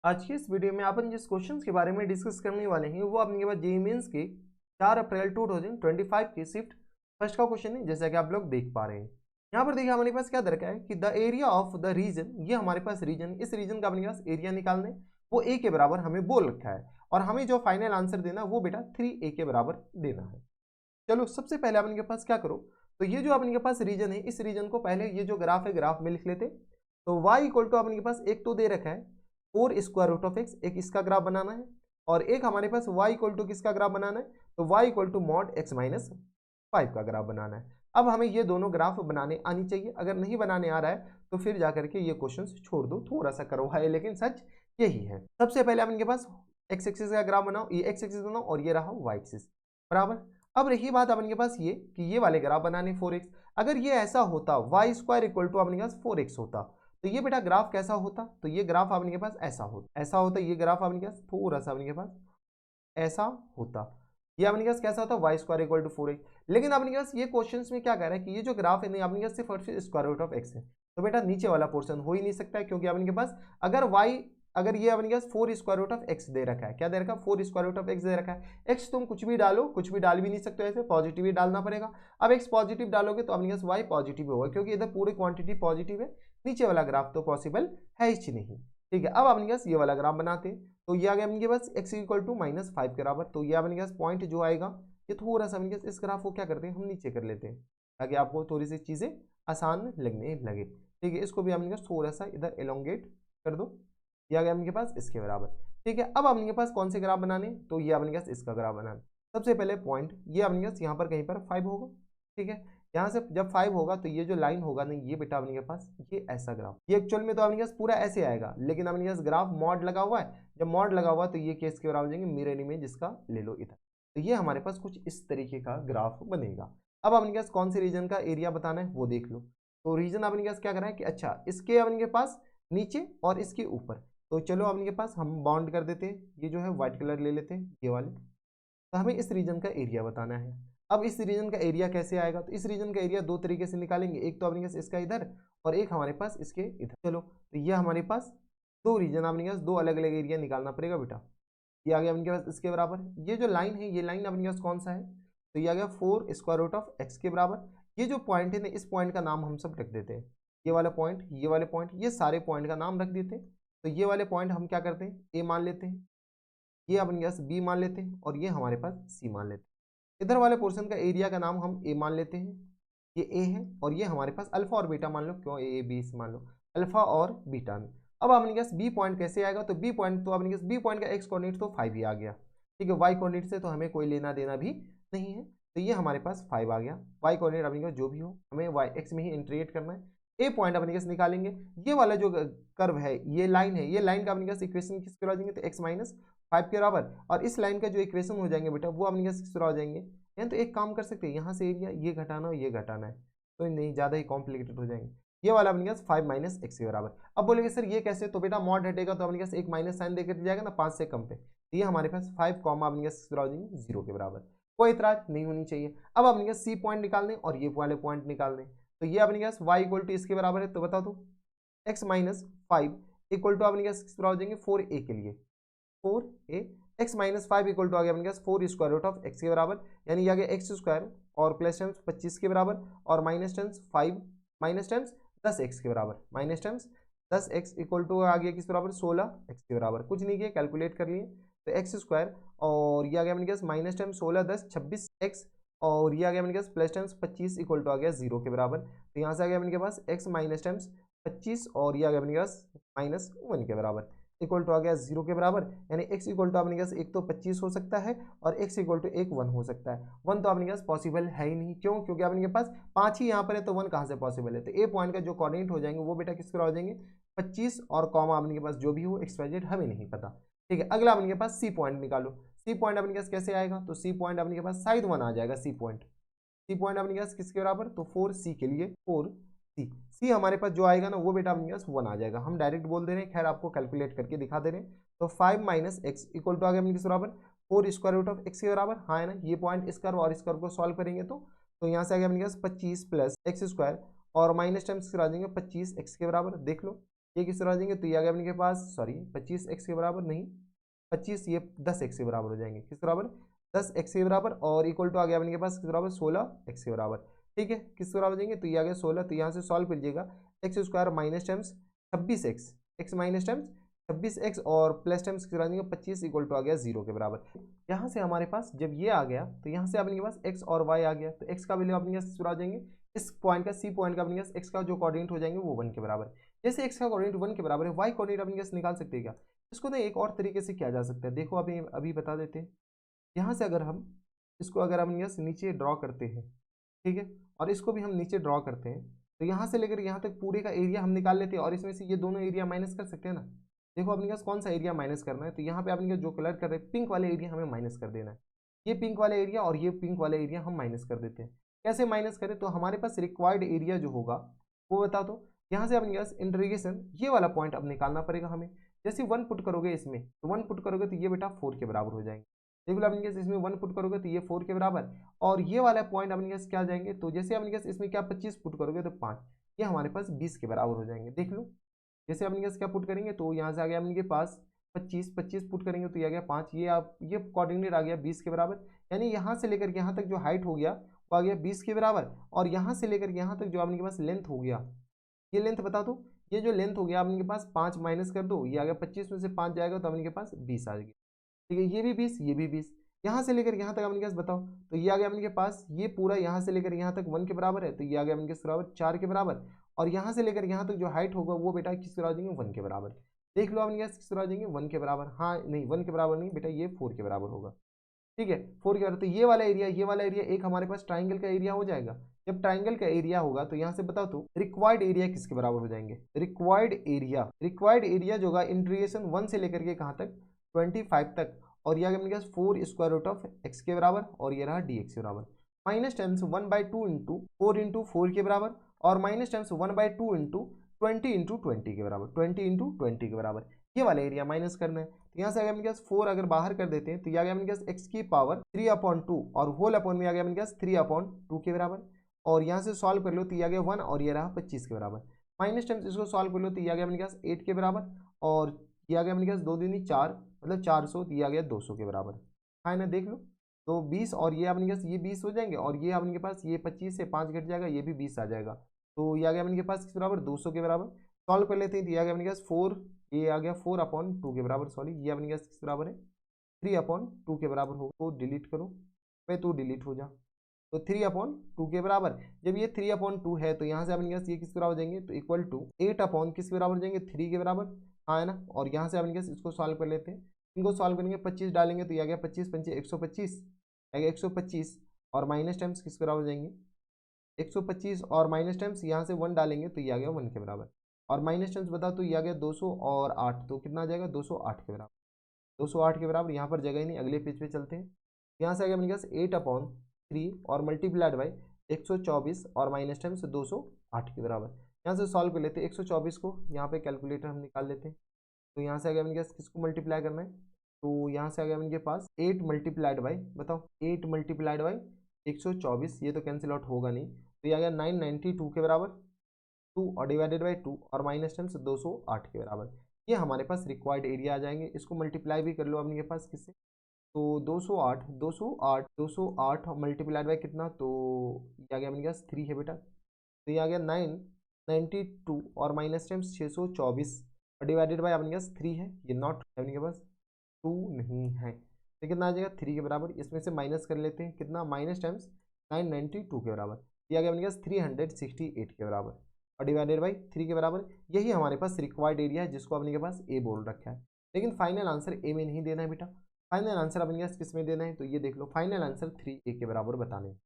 आज की इस वीडियो में अपन जिस क्वेश्चंस के बारे में डिस्कस करने वाले हैं वो अपने पास जेईई मेंस के 4 अप्रैल 2025 के शिफ्ट फर्स्ट का क्वेश्चन है, जैसा कि आप लोग देख पा रहे हैं। यहाँ पर देखिए हमारे पास क्या दर का है कि the area of the region, ये हमारे पास रीजन, इस रीजन का अपने पास एरिया निकालने वो ए के बराबर हमें बोल रखा है और हमें जो फाइनल आंसर देना वो बेटा 3a के बराबर देना है। चलो सबसे पहले अपन के पास क्या करो, तो ये जो अपन के पास रीजन है इस रीजन को पहले ये जो ग्राफ है ग्राफ में लिख लेते। तो y इक्वल टू अपन के पास एक तो दे रखा है 4 स्क्वायर रूट ऑफ एक्स, एक इसका ग्राफ बनाना है और एक हमारे पास y इक्वल टू किसका ग्राफ बनाना है, तो y equal to mod x minus 5 का ग्राफ बनाना है। अब हमें ये दोनों ग्राफ बनाने आनी चाहिए, अगर नहीं बनाने आ रहा है तो फिर जाकर के ये क्वेश्चन छोड़ दो, थोड़ा सा करवाए लेकिन सच यही है। सबसे पहले अपन के पास x एक्सिस का ग्राफ बनाओ, ये x एक्सिस बनाओ और ये रहा y एक्सिस बराबर। अब रही बात अपन के पास ये कि ये वाले ग्राफ बनाने 4x, अगर ये ऐसा होता y स्क्वायर इक्वल टू अपने पास 4x होता तो ये बेटा ग्राफ कैसा होता, तो ये ग्राफ अपने के पास ऐसा होता, ये ग्राफ अपने के पास थोड़ा सा अपने के पास ऐसा होता, ये अपने के पास कैसा होता y square equal to 4x। लेकिन अपने के पास ये क्वेश्चन में क्या कह रहा है कि ये जो ग्राफ है नहीं अपने के पास सिर्फ और सिर्फ स्क्वायर रूट ऑफ x है, तो बेटा नीचे वाला पोर्शन हो ही नहीं सकता है, क्योंकि अपने के पास अगर ये अपने पास 4 स्क्वायर रूट ऑफ एक्स दे रखा है, क्या दे रखा है 4 स्क्वायर रूट ऑफ एक्स दे रखा है। एक्स तुम कुछ भी डालो, कुछ भी डाल भी नहीं सकते, ऐसे पॉजिटिव ही डालना पड़ेगा। अब एक्स पॉजिटिव डालोगे तो अपने पास वाई पॉजिटिव होगा, क्योंकि इधर पूरी क्वांटिटी पॉजिटिव है, नीचे वाला ग्राफ तो पॉसिबल है ही नहीं। ठीक है, अब अपने पास ये वाला ग्राफ बनाते हैं, तो ये आ गया अपने पास एक्स इक्वल टू -5 के बराबर। तो ये अपने पास पॉइंट जो आएगा ये थोड़ा सा अपने पास इस ग्राफ को क्या करते हैं हम नीचे कर लेते हैं, ताकि आपको थोड़ी सी चीजें आसान लगने लगे। ठीक है, इसको भी अपने पास थोड़ा सा इधर एलोंगेट कर दो, ये आ गया अपने पास इसके बराबर। ठीक है, अब अपने पास कौन से ग्राफ बनाने, तो ये अपने पास इसका ग्राफ बनाना। सबसे पहले पॉइंट ये अपने पास यहाँ पर कहीं पर 5 होगा। ठीक है, यहाँ से जब 5 होगा तो ये जो लाइन होगा नहीं ये बेटा अपने पास ये ऐसा ग्राफ, ये एक्चुअल में तो अपने पास पूरा ऐसे आएगा, लेकिन अपने पास ग्राफ मॉड लगा हुआ है, जब मॉड लगा हुआ तो ये केस के बराबर जाएंगे मिरर इमेज इसका ले लो इधर, तो ये हमारे पास कुछ इस तरीके का ग्राफ बनेगा। अब अपने पास कौन से रीजन का एरिया बताना है वो देख लो। तो रीजन अपने पास क्या करा है कि अच्छा इसके अपने पास नीचे और इसके ऊपर, तो चलो अपने के पास हम बाउंड कर देते हैं, ये जो है व्हाइट कलर ले लेते हैं ये वाले, तो हमें इस रीजन का एरिया बताना है। अब इस रीजन का एरिया कैसे आएगा, तो इस रीजन का एरिया दो तरीके से निकालेंगे, एक तो अपने पास इसका इधर और एक हमारे पास इसके इधर। चलो तो ये हमारे पास दो रीजन अपने पास दो अलग अलग एरिया निकालना पड़ेगा बेटा। ये आ गया अपने पास इसके बराबर, ये जो लाइन है ये लाइन अपने पास कौन सा है, तो ये आ गया 4 स्क्वायर रूट ऑफ एक्स के बराबर। ये जो पॉइंट है ना इस पॉइंट का नाम हम सब रख देते हैं, ये वाला पॉइंट ये वाले पॉइंट ये सारे पॉइंट का नाम रख देते हैं। तो ये वाले पॉइंट हम क्या करते हैं ए मान लेते हैं, ये अपने पास बी मान लेते हैं और ये हमारे पास सी मान लेते हैं। इधर वाले पोर्शन का एरिया का नाम हम ए मान लेते हैं, ये ए है और ये हमारे पास अल्फा और बीटा मान लो, क्यों ए बी मान लो अल्फा और बीटा में। अब अपने पास बी पॉइंट कैसे आएगा, तो बी पॉइंट तो अपने पास बी पॉइंट का एक्स कोऑर्डिनेट तो 5 ही आ गया। ठीक है, वाई कोऑर्डिनेट से तो हमें कोई लेना देना भी नहीं है, तो ये हमारे पास 5 आ गया। वाई कोऑर्डिनेट अपने पास जो भी हो हमें वाई एक्स में ही इंटीग्रेट करना है। ए पॉइंट अपने पास निकालेंगे, ये वाला जो कर्व है ये लाइन है, ये लाइन का अपने पास इक्वेशन किस तरह हो जाएंगे, तो एक्स माइनस 5 के बराबर, और इस लाइन का जो इक्वेशन हो जाएंगे बेटा वो अपने पास किस तरह हो जाएंगे। यानी तो एक काम कर सकते हैं, यहाँ से एरिया ये घटाना और ये घटाना है, तो नहीं ज़्यादा ही कॉम्प्लिकेटेड हो जाएंगे। ये वाला अपने पास 5 माइनस एक्स के बराबर। अब बोलेंगे सर ये कैसे, तो बेटा मॉड हटेगा तो अपने पास एक माइनस साइन देकर जाएगा ना 5 से कम पे, तो ये हमारे पास 5 कॉमा अपने पास किस तरह हो जाएंगे 0 के बराबर, कोई इतराज नहीं होनी चाहिए। अब अपने पास सी पॉइंट निकालने और ये वाले पॉइंट निकालने, तो ये अपने पास y इक्वल टू इसके बराबर है, तो बता दो x माइनस 5 इक्वल टू अपने पास किस तरह हो जाएंगे 4a के लिए 4a, x minus 5 equal to आ गया अपने पास 4 स्क्वायर रूट ऑफ x के बराबर, यानी ये आ गया एक्स स्क्वायर और प्लस टर्म्स 25 के बराबर और minus terms 5 minus terms 10x के बराबर, minus terms 10x equal to आ गया किस बराबर 16x के बराबर, कुछ नहीं किया कैलकुलेट कर लिए, तो एक्स स्क्वायर और ये आ गया अपने पास माइनस टर्म 16 10 26x और ये आ गया अपने पास प्लस टर्म्स 25 इक्वल टू आ गया 0 के बराबर, तो यहाँ से आ गया अपने पास x माइनस टर्म्स 25 और ये आ गया अपने पास -1 के बराबर इक्वल टू आ गया 0 के बराबर, यानी x इक्वल टू अपने पास एक तो 25 हो सकता है और x इक्वल टू 1 हो सकता है। 1 तो अपने पास पॉसिबल है ही नहीं, क्यों, क्योंकि अपने पास 5 ही यहाँ पर है, तो 1 कहाँ से पॉसिबल है। तो ए पॉइंट का जो कोऑर्डिनेट हो जाएंगे वो बेटा किस तरह हो जाएंगे 25 और कॉमा अपने पास जो भी हो XYZ हमें नहीं पता। ठीक है, अगला अपने पास सी पॉइंट निकालो। सी पॉइंट अपने पास कैसे आएगा, तो सी पॉइंट अपने पास साइड 1 आ जाएगा। सी पॉइंट अपने पास किसके बराबर, तो 4c के लिए 4c हमारे पास जो आएगा ना वो बेटा अपने पास 1 आ जाएगा, हम डायरेक्ट बोल दे रहे हैं, खैर आपको कैलकुलेट करके दिखा दे रहे हैं। तो 5 माइनस एक्स इक्वल टू आ गया अपने किस बराबर 4 स्क्वायर रूट ऑफ एक्स के बराबर, हाँ है ना, ये पॉइंट इस कर्व और इस कर्व को सॉल्व करेंगे तो यहाँ से आ गया अपने पास 25 प्लस एक्स स्क्वायर और माइनस टर्म्स आ जाएंगे 25 एक्स के बराबर, देख लो ये किस तरह आ जाएंगे, तो ये आ गया अपने पास सॉरी 25x के बराबर नहीं 25, ये 10x के बराबर हो जाएंगे, किस बराबर 10x के बराबर, और इक्वल टू आ गया अपने के पास किस बराबर 16x के बराबर। ठीक है, किस बराबर हो जाएंगे, तो ये आ गया 16, तो यहाँ से सॉल्व कीजिएगा x square minus times 26x, x minus times 26x और प्लस टाइम्स किस आ जाएंगे 25 इक्वल टू आ गया 0 के बराबर। यहाँ से हमारे पास जब ये आ गया तो यहाँ से अपने के पास x और y आ गया, तो x का वैल्यू अपने पास आ जाएंगे, इस पॉइंट का सी पॉइंट का अपने पास x का जो कोऑर्डिनेट हो जाएंगे वो 1 के बराबर। जैसे x का कोऑर्डिनेट 1 के बराबर है, y कोऑर्डिनेट अपने पास निकाल सकते हैं क्या, इसको ना एक और तरीके से किया जा सकता है, देखो अभी बता देते हैं। यहाँ से अगर हम इसको अगर हम नीचे ड्रॉ करते हैं, ठीक है, और इसको भी हम नीचे ड्रॉ करते हैं, तो यहाँ से लेकर यहाँ तक पूरे का एरिया हम निकाल लेते हैं और इसमें से ये दोनों एरिया माइनस कर सकते हैं ना। देखो अपने पास कौन सा एरिया माइनस करना है, तो यहाँ पे अपने जो कलर कर रहे हैं पिंक वाले एरिया हमें माइनस कर देना है, ये पिंक वाला एरिया और ये पिंक वाला एरिया हम माइनस कर देते हैं। कैसे माइनस करें, तो हमारे पास रिक्वायर्ड एरिया जो होगा वो बता दो। यहाँ से अपने पास इंटीग्रेशन ये वाला पॉइंट अब निकालना पड़ेगा हमें, जैसे 1 पुट करोगे इसमें, तो 1 पुट करोगे तो ये बेटा 4 के बराबर हो जाएंगे। देख लो अपने पास इसमें 1 पुट करोगे तो ये 4 के बराबर, और ये वाला पॉइंट अपने पास क्या जाएंगे, तो जैसे अपने पास इसमें क्या 25 पुट करोगे तो 5, ये हमारे पास 20 के बराबर हो जाएंगे। देख लो जैसे अपने पास क्या पुट करेंगे, तो यहाँ से आ गया अपने पास 25 पुट करेंगे तो ये आ गया 5, ये कोऑर्डिनेट आ गया 20 के बराबर, यानी यहाँ से लेकर यहाँ तक जो हाइट हो गया वो आ गया 20 के बराबर, और यहाँ से लेकर यहाँ तक जो आपके पास लेंथ हो गया, ये लेंथ बता दो, ये जो लेंथ हो गया आपके पास 5 माइनस कर दो, ये आ गया 25 में से 5 जाएगा तो आपके पास 20 आ जाएगी। ठीक है, ये भी 20, ये भी 20, यहाँ से लेकर यहाँ तक आपके पास बताओ, तो ये आ गया आपके पास ये पूरा यहाँ से लेकर यहाँ तक 1 के बराबर है, तो ये आ गया आपके बराबर 4 के बराबर, और यहाँ से लेकर यहाँ तक जो हाइट होगा वो बेटा किस तरह आ जाएंगे 1 के बराबर। देख लो आपके पास किस तरह आ जाएंगे 1 के बराबर, हाँ नहीं 1 के बराबर नहीं बेटा, ये 4 के बराबर होगा। ठीक है, 4 के बराबर, तो ये वाला एरिया एक हमारे पास ट्राइंगल का एरिया हो जाएगा। जब ट्राइंगल का एरिया होगा तो यहाँ से बताओ तो रिक्वायर्ड एरिया किसके बराबर हो जाएंगे, रिक्वायर्ड एरिया जो होगा इंटीग्रेशन 1 से लेकर के कहाँ तक 25 तक, और यह अपने पास 4 स्क्वायर रूट ऑफ एक्स के बराबर, और ये रहा डी एक्स के बराबर, माइनस टाइम्स 1/2 इंटू 4 के बराबर, और माइनस टाइम्स 1/2 इंटू 20 के बराबर, 20 के बराबर, ये वाला एरिया माइनस करना है। तो यहाँ से अगर अपने पास 4 अगर बाहर कर देते हैं तो यह आ गया अपने पास एक्स की पावर 3/2 और होल अपॉन में आ गया अपने पास 3/2 के बराबर, और यहाँ से सॉल्व कर लो तो ये आ गया 1 और ये रहा 25 के बराबर, माइनस टाइम्स इसको सॉल्व कर लो तो ये आ गया अपने पास 8 के बराबर, और ये आ गया अपने पास 2 दूनी 4 मतलब 400, तो ये आ गया 200 के बराबर। हाँ ना, देख लो तो 20 और ये अपने पास ये 20 हो जाएंगे, और ये अपने पास ये 25 से 5 घट जाएगा, ये भी 20 आ जाएगा, तो ये आ गया अपने पास किस बराबर 200 के बराबर। सॉल्व कर लेते हैं तो ये आ गया अपने पास 4, ये आ गया 4/2 के बराबर, सॉरी ये अपने पास किस बराबर है 3/2 के बराबर हो, तो डिलीट करो भाई, तो डिलीट हो जा, तो 3/2 के बराबर। जब ये 3/2 है तो यहाँ से अपने पास ये किस बराबर हो जाएंगे, तो इक्वल टू 8 किस बराबर हो जाएंगे 3 के बराबर, हाँ है ना, और यहाँ से अपने पास इसको सॉल्व कर लेते हैं, इनको सॉल्व करेंगे 25 डालेंगे तो ये आ गया 25 पंचे 125 आ गया 125, और माइनस टाइम्स किस बराबर हो जाएंगे 125, और माइनस टाइम्स यहाँ से 1 डालेंगे तो ये आ गया 1 के बराबर, और माइनस टाइम्स बताओ तो ये आ गया 200 और 8, तो कितना आ जाएगा 208 के बराबर, 208 के बराबर। यहाँ पर जगह ही नहीं, अगले पेज पे चलते हैं। यहाँ से आ गया अपने पास 8/3 और मल्टीप्लाइड बाई 124 और माइनस टाइम्स 208 के बराबर। यहाँ से सॉल्व कर लेते हैं, 124 को यहाँ पे कैलकुलेटर हम निकाल लेते हैं, तो यहाँ से आ गया अपने पास किसको मल्टीप्लाई करना है, तो यहाँ से आ गया अपने पास 8 मल्टीप्लाइड बाई बताओ 8 मल्टीप्लाइड बाई 124, ये तो कैंसिल आउट होगा नहीं, तो ये आ गया 992 के बराबर 2 और डिवाइडेड बाई 2 और माइनस टाइम्स 208 के बराबर। ये हमारे पास रिक्वायर्ड एरिया आ जाएंगे। इसको मल्टीप्लाई भी कर लो अपने पास किससे, तो 208 मल्टीप्लाइड बाई कितना, तो ये आ गया अपने पास 3 है बेटा, तो ये आ गया 992 और माइनस टाइम्स 624 और डिवाइडेड बाई अपने पास 3 है, ये नॉट अपने पास 2 नहीं है, तो कितना आ जाएगा 3 के बराबर। इसमें से माइनस कर लेते हैं कितना, माइनस टाइम्स 992 के बराबर, ये आ गया अपने पास 368 के बराबर, और डिवाइडेड बाई 3 के बराबर। यही हमारे पास रिक्वायर्ड एरिया है जिसको अपने के पास ए बोल रखा है, लेकिन फाइनल आंसर ए में नहीं देना है बेटा, फाइनल आंसर अपने पास किस में देना है, तो ये देख लो फाइनल आंसर 3a के बराबर बताने।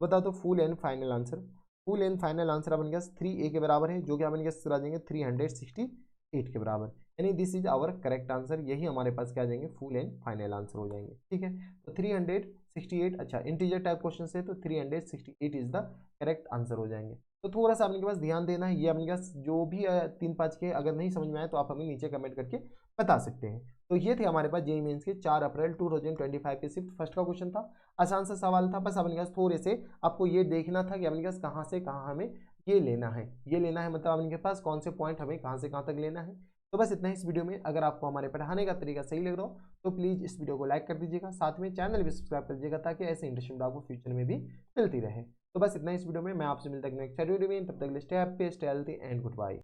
बताओ तो full and final answer, full and final answer अपने पास 3a के बराबर है, जो कि अपने पास आ जाएंगे 368 के बराबर, यानी this is our correct answer. यही हमारे पास क्या आ जाएंगे फुल एंड फाइनल आंसर हो जाएंगे। ठीक है, तो 368, अच्छा इंटीजर टाइप क्वेश्चन से तो 368 इज द करेक्ट आंसर हो जाएंगे। तो थोड़ा सा आपके पास ध्यान देना है, ये आपके पास जो भी 3-5 के अगर नहीं समझ में आए तो आप हमें नीचे कमेंट करके बता सकते हैं। तो ये थे हमारे पास जेईई मेंस के 4 अप्रैल 2025 के शिफ्ट फर्स्ट का क्वेश्चन था, आसान सा सवाल था, बस अपने पास थोड़े से आपको ये देखना था कि अपने पास कहाँ से कहाँ हमें ये लेना है, ये लेना है, मतलब आपके पास कौन से पॉइंट हमें कहाँ से कहाँ तक लेना है। तो बस इतना ही इस वीडियो में। अगर आपको हमारे पढ़ाने का तरीका सही लग रहा हो तो प्लीज़ इस वीडियो को लाइक कर दीजिएगा, साथ में चैनल भी सब्सक्राइब कर दीजिएगा ताकि ऐसे इंटरेस्टिंग आपको फ्यूचर में भी मिलती रहे। तो बस इतना ही इस वीडियो में। मैं आपसे मिलता हूँ नेक्स्ट वीडियो में। तब तक stay happy, stay healthy and good bye.